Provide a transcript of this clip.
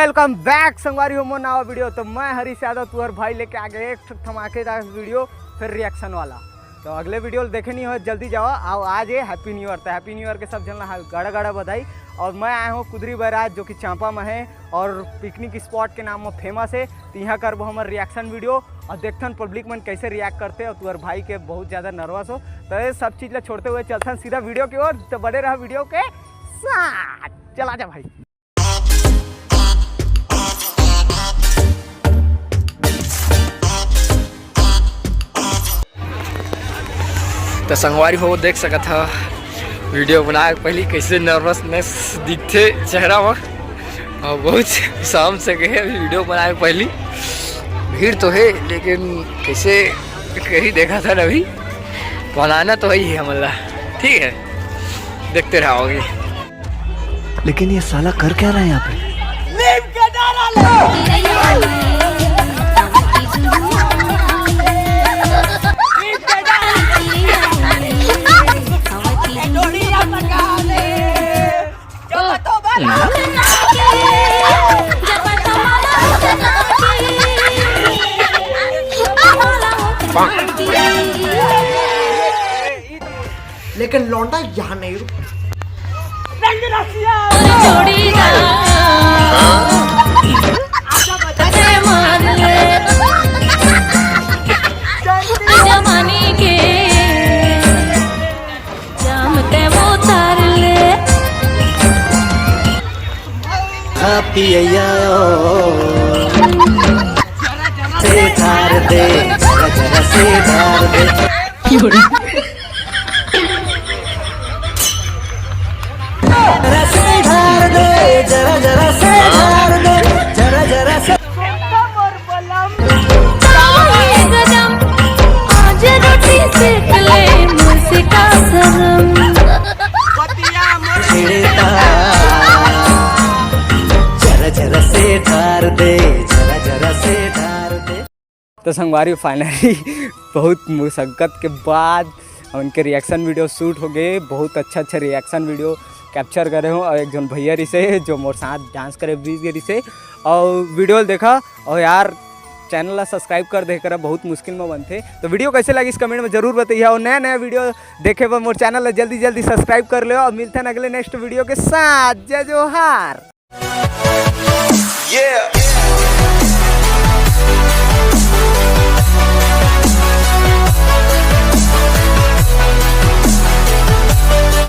Welcome back संगवारी हो मोर नवा वीडियो। तो मैं हरीश यादव तुहर भाई लेके आ गए एक धमाकेदार वीडियो फिर रिएक्शन वाला। तो अगले वीडियो देखे नहीं हो जल्दी जाओ आओ। आज है हैप्पी न्यू ईयर। तो हैप्पी न्यू ईयर के सब जनला गड़ा गड़ा बधाई। और मैं आया हूँ कुदरी बैराज जो कि चांपा में है और पिकनिक स्पॉट के नाम में फेमस है। तो यहाँ करबो हमारे रिएक्शन वीडियो और देखथन पब्लिक मन कैसे रिएक्ट करते और तुहर भाई के बहुत ज़्यादा नर्वस हो। तो ये सब चीज़ ला छोड़ते हुए चलथन सीधा वीडियो की ओर। तो बने रहा वीडियो के साथ। चला जा भाई। तो संगवारी हो देख सका था वीडियो बनाए पहले कैसे नर्वसनेस दिखते चेहरा में और बहुत शाम से गए अभी वीडियो बनाए पहले। भीड़ तो है लेकिन कैसे कहीं देखा था ना अभी बनाना तो ही है हमारा। ठीक है देखते रहोगे। लेकिन ये साला कर क्या रहा है यहाँ पे? लेकिन लौंडा यहाँ नहीं जमाने के जामते वो तार ले से धार दे जरा से धार दे जरा जरा से धार दे जरा जरा से गजम आज रोटी सेक ले मुझका शर्म जरा जरा से धार दे जरा जरा से धार दे। तो संगवारी फाइनली बहुत मुशक्क़त के बाद उनके रिएक्शन वीडियो शूट हो गए। बहुत अच्छा रिएक्शन वीडियो कैप्चर करे हूँ और एक जन भैया से जो मोर साथ डांस करे बीच से और वीडियो देखा और यार चैनल ला सब्सक्राइब कर दे कर बहुत मुश्किल में बनते। तो वीडियो कैसे लगी इस कमेंट में जरूर बताइए और नया वीडियो देखे पर मोर चैनल ला जल्दी सब्सक्राइब कर लो और मिलते हैं अगले नेक्स्ट वीडियो के साथ। जय जोहार।